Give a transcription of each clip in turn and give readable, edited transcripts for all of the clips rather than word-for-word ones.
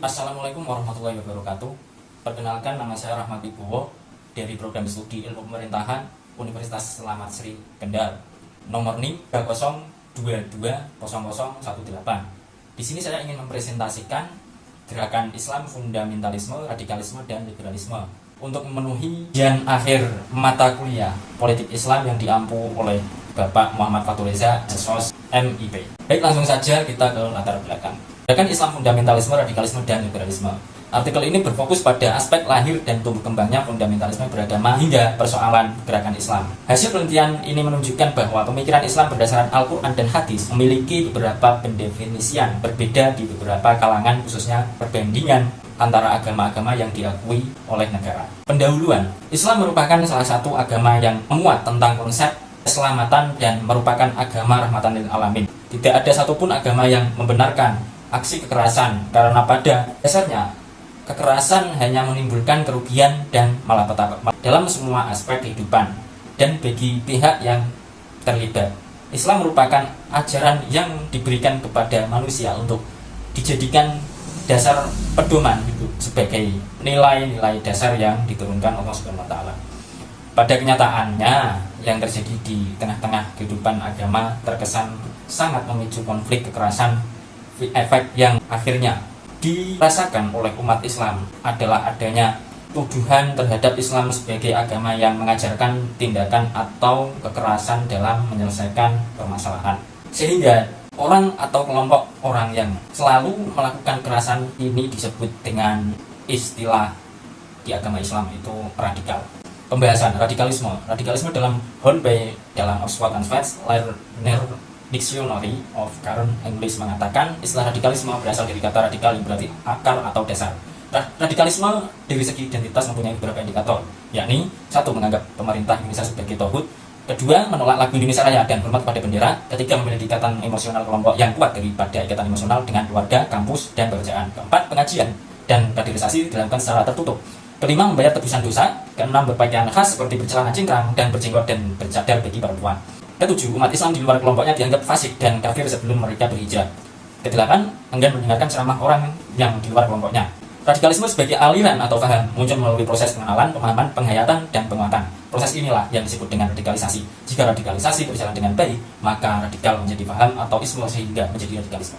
Assalamualaikum warahmatullahi wabarakatuh. Perkenalkan, nama saya Rahmat Wibowo dari Program Studi Ilmu Pemerintahan Universitas Selamat Sri Kendal. Nomor NIM 302200018. Di sini saya ingin mempresentasikan gerakan Islam fundamentalisme, radikalisme, dan liberalisme untuk memenuhi ujian akhir mata kuliah Politik Islam yang diampu oleh Bapak Muhammad Fathul Reza, SOS MIP. Baik, langsung saja kita ke latar belakang. Gerakan Islam fundamentalisme, radikalisme, dan liberalisme. Artikel ini berfokus pada aspek lahir dan tumbuh kembangnya fundamentalisme beragama hingga persoalan gerakan Islam. Hasil penelitian ini menunjukkan bahwa pemikiran Islam berdasarkan Al-Quran dan hadis memiliki beberapa pendefinisian berbeda di beberapa kalangan, khususnya perbandingan antara agama-agama yang diakui oleh negara. Pendahuluan, Islam merupakan salah satu agama yang memuat tentang konsep keselamatan dan merupakan agama rahmatan lil alamin. Tidak ada satupun agama yang membenarkan aksi kekerasan, karena pada dasarnya kekerasan hanya menimbulkan kerugian dan malapetaka dalam semua aspek kehidupan dan bagi pihak yang terlibat. Islam merupakan ajaran yang diberikan kepada manusia untuk dijadikan dasar pedoman sebagai nilai-nilai dasar yang diturunkan Allah Subhanahu wa taala. Pada kenyataannya, yang terjadi di tengah-tengah kehidupan agama terkesan sangat memicu konflik, kekerasan. Efek yang akhirnya dirasakan oleh umat Islam adalah adanya tuduhan terhadap Islam sebagai agama yang mengajarkan tindakan atau kekerasan dalam menyelesaikan permasalahan. Sehingga orang atau kelompok orang yang selalu melakukan kekerasan ini disebut dengan istilah di agama Islam itu radikal. Pembahasan radikalisme. Radikalisme dalam Hornby dalam Oxford and Science Learner Dictionary of Current English mengatakan istilah radikalisme berasal dari kata radikal yang berarti akar atau dasar. Radikalisme dari segi identitas mempunyai beberapa indikator, yakni satu, menganggap pemerintah Indonesia sebagai tauhid; kedua, menolak lagu Indonesia Raya dan hormat pada bendera; ketiga, memiliki ikatan emosional kelompok yang kuat daripada ikatan emosional dengan keluarga, kampus, dan pekerjaan; keempat, pengajian dan kaderisasi dilakukan secara tertutup; kelima, membayar tebusan dosa; keenam, berpakaian khas seperti bercelana cingkrang dan berjenggot dan bercadar bagi perempuan; ketujuh, umat Islam di luar kelompoknya dianggap fasik dan kafir sebelum mereka berhijrah; kedelapan, enggan mendengarkan ceramah orang yang di luar kelompoknya. Radikalisme sebagai aliran atau paham muncul melalui proses pengenalan, pemahaman, penghayatan, dan penguatan. Proses inilah yang disebut dengan radikalisasi. Jika radikalisasi berjalan dengan baik, maka radikal menjadi paham atau isme sehingga menjadi radikalisme.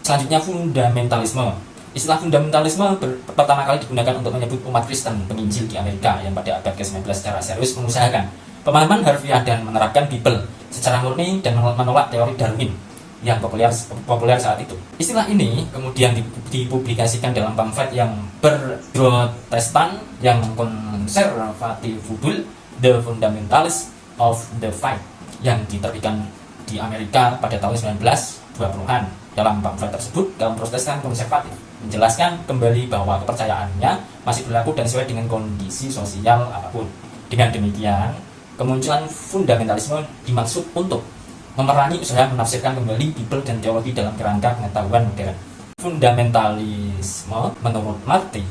Selanjutnya, fundamentalisme. Istilah fundamentalisme pertama kali digunakan untuk menyebut umat Kristen penginjil di Amerika yang pada abad ke-19 secara serius mengusahakan pemahaman harfiah dan menerapkan Bible secara murni dan menolak teori Darwin yang populer saat itu. Istilah ini kemudian dipublikasikan dalam pamflet yang berprotestan yang konservatif judul The Fundamentalists of the Faith yang diterbitkan di Amerika pada tahun 1920-an. Dalam pamflet tersebut, kaum Protestan konservatif menjelaskan kembali bahwa kepercayaannya masih berlaku dan sesuai dengan kondisi sosial apapun. Dengan demikian, kemunculan fundamentalisme dimaksud untuk memerangi usaha menafsirkan kembali Bible dan teologi dalam kerangka pengetahuan modern. Fundamentalisme menurut Marty,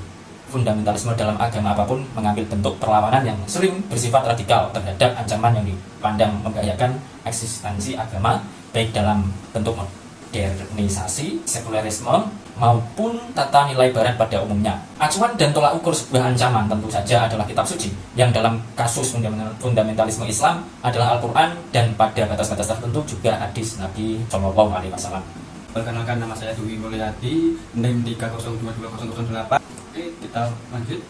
fundamentalisme dalam agama apapun mengambil bentuk perlawanan yang sering bersifat radikal terhadap ancaman yang dipandang membahayakan eksistensi agama, baik dalam bentuk modernisasi, sekularisme, maupun tata nilai barat pada umumnya. Acuan dan tolak ukur sebuah ancaman tentu saja adalah kitab suci, yang dalam kasus fundamentalisme Islam adalah Al-Quran dan pada batas-batas tertentu juga hadis Nabi Shallallahu Alaihi Wasallam. Perkenalkan, nama saya Dwi Mulyadi, NIM 3022008. Oke, kita lanjut.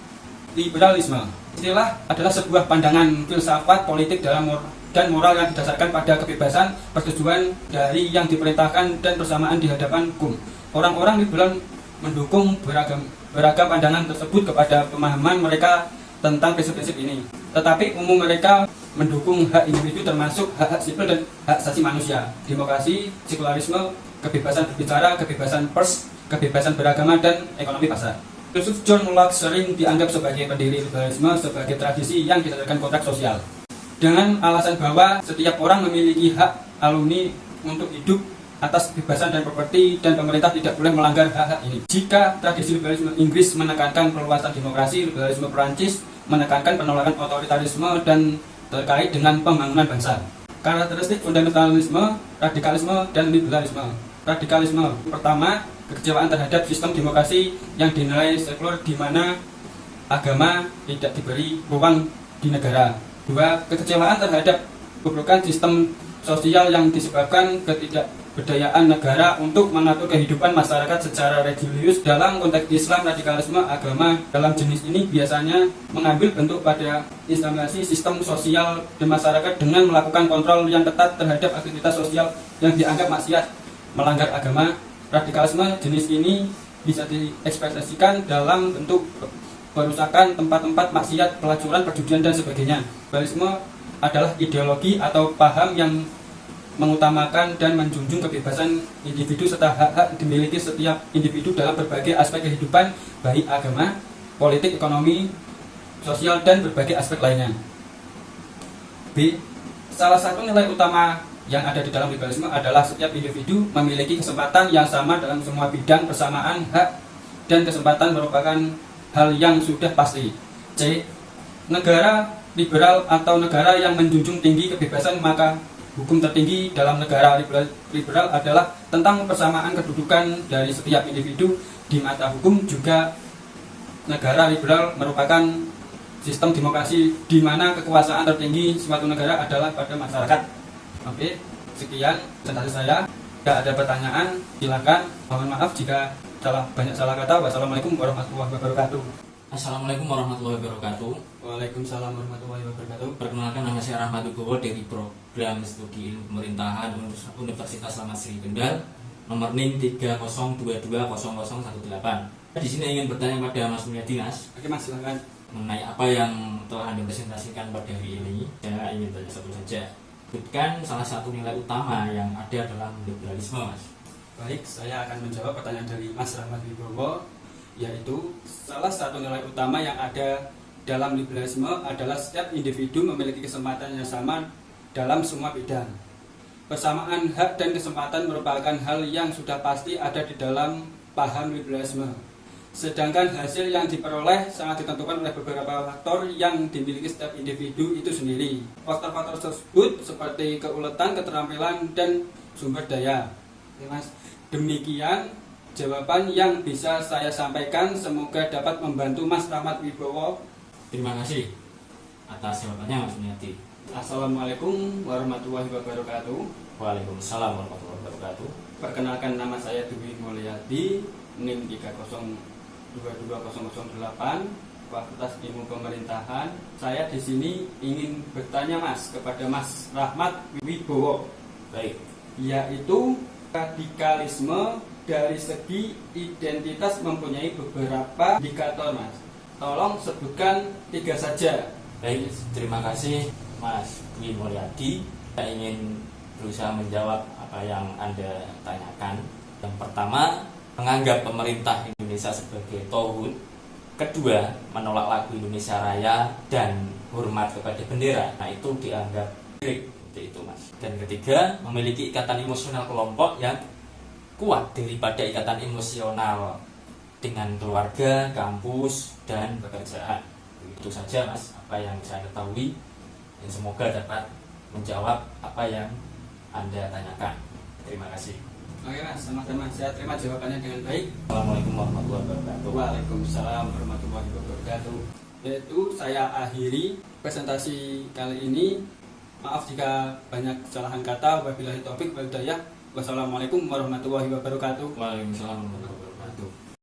Liberalisme. Istilah adalah sebuah pandangan filsafat politik dan moral yang didasarkan pada kebebasan persetujuan dari yang diperintahkan dan persamaan di hadapan hukum. Orang-orang liberal mendukung beragam pandangan tersebut kepada pemahaman mereka tentang prinsip-prinsip ini. Tetapi umum mereka mendukung hak individu termasuk hak sipil dan hak asasi manusia, demokrasi, sekularisme, kebebasan berbicara, kebebasan pers, kebebasan beragama, dan ekonomi pasar. Filsuf John Locke sering dianggap sebagai pendiri liberalisme sebagai tradisi yang didasarkan kontrak sosial, dengan alasan bahwa setiap orang memiliki hak alumni untuk hidup atas kebebasan dan properti dan pemerintah tidak boleh melanggar hak-hak ini. Jika tradisi liberalisme Inggris menekankan perluasan demokrasi, liberalisme Perancis menekankan penolakan otoritarisme dan terkait dengan pembangunan bangsa. Karakteristik fundamentalisme, radikalisme, dan liberalisme. Radikalisme pertama, kekecewaan terhadap sistem demokrasi yang dinilai sekuler di mana agama tidak diberi ruang di negara. Dua, kekecewaan terhadap kebrukan sistem sosial yang disebabkan ketidakberdayaan negara untuk mengatur kehidupan masyarakat secara religius. Dalam konteks Islam, radikalisme agama dalam jenis ini biasanya mengambil bentuk pada instalasi sistem sosial di masyarakat dengan melakukan kontrol yang ketat terhadap aktivitas sosial yang dianggap maksiat, melanggar agama. Radikalisme jenis ini bisa diekspresikan dalam bentuk perusakan tempat-tempat maksiat, pelacuran, perjudian, dan sebagainya. Liberalisme adalah ideologi atau paham yang mengutamakan dan menjunjung kebebasan individu serta hak-hak dimiliki setiap individu dalam berbagai aspek kehidupan, baik agama, politik, ekonomi, sosial, dan berbagai aspek lainnya. B. Salah satu nilai utama yang ada di dalam liberalisme adalah setiap individu memiliki kesempatan yang sama dalam semua bidang bersamaan. Hak dan kesempatan merupakan hal yang sudah pasti. C. Negara liberal atau negara yang menjunjung tinggi kebebasan, maka hukum tertinggi dalam negara liberal adalah tentang persamaan kedudukan dari setiap individu di mata hukum. Juga negara liberal merupakan sistem demokrasi di mana kekuasaan tertinggi suatu negara adalah pada masyarakat. Oke, sekian presentasi saya. Jika ada pertanyaan, silakan. Mohon maaf jika banyak salah kata. Wassalamualaikum warahmatullahi wabarakatuh. Assalamualaikum warahmatullahi wabarakatuh. Waalaikumsalam warahmatullahi wabarakatuh. Perkenalkan, nama saya Rahmat Wibowo dari Program Studi Ilmu Pemerintahan Universitas Ahmad Sri Kendal, nomor NIM 302200118. Di sini ingin bertanya pada Mas Mulyadi, Mas. Oke Mas, silakan. Mengenai apa yang telah Anda presentasikan pada hari ini, saya ingin tanya satu saja. Sebutkan salah satu nilai utama yang ada dalam liberalisme, Mas. Baik, saya akan menjawab pertanyaan dari Mas Rahmat Wibowo, yaitu salah satu nilai utama yang ada dalam liberalisme adalah setiap individu memiliki kesempatan yang sama dalam semua bidang. Persamaan hak dan kesempatan merupakan hal yang sudah pasti ada di dalam paham liberalisme. Sedangkan hasil yang diperoleh sangat ditentukan oleh beberapa faktor yang dimiliki setiap individu itu sendiri. Faktor-faktor tersebut seperti keuletan, keterampilan, dan sumber daya. Oke, Mas. Demikian jawaban yang bisa saya sampaikan, semoga dapat membantu Mas Rahmat Wibowo. Terima kasih atas jawabannya, Mas Mulyadi. Assalamualaikum warahmatullahi wabarakatuh. Waalaikumsalam warahmatullahi wabarakatuh. Perkenalkan, nama saya Dwi Mulyadi, NIM 3022008, Fakultas Ilmu Pemerintahan. Saya di sini ingin bertanya Mas kepada Mas Rahmat Wibowo, Baik. yaitu radikalisme dari segi identitas mempunyai beberapa indikator, Mas. Tolong sebutkan 3 saja. Baik, terima kasih Mas Dwi Mulyadi. Saya ingin berusaha menjawab apa yang Anda tanyakan. Yang pertama, menganggap pemerintah Indonesia sebagai tauhid. Kedua, menolak lagu Indonesia Raya dan hormat kepada bendera. Nah, itu dianggap syirik, seperti itu, Mas. Dan ketiga, memiliki ikatan emosional kelompok yang kuat daripada ikatan emosional dengan keluarga, kampus, dan pekerjaan. Itu saja, Mas, apa yang saya ketahui, dan semoga dapat menjawab apa yang Anda tanyakan. Terima kasih. Oke Mas, sama-sama. Saya terima jawabannya dengan baik. Assalamualaikum warahmatullahi wabarakatuh. Waalaikumsalam warahmatullahi wabarakatuh. Yaitu saya akhiri presentasi kali ini. Maaf jika banyak kesalahan kata. Wabillahi taufik wal hidayah. Wassalamualaikum warahmatullahi wabarakatuh. Waalaikumsalam warahmatullahi wabarakatuh.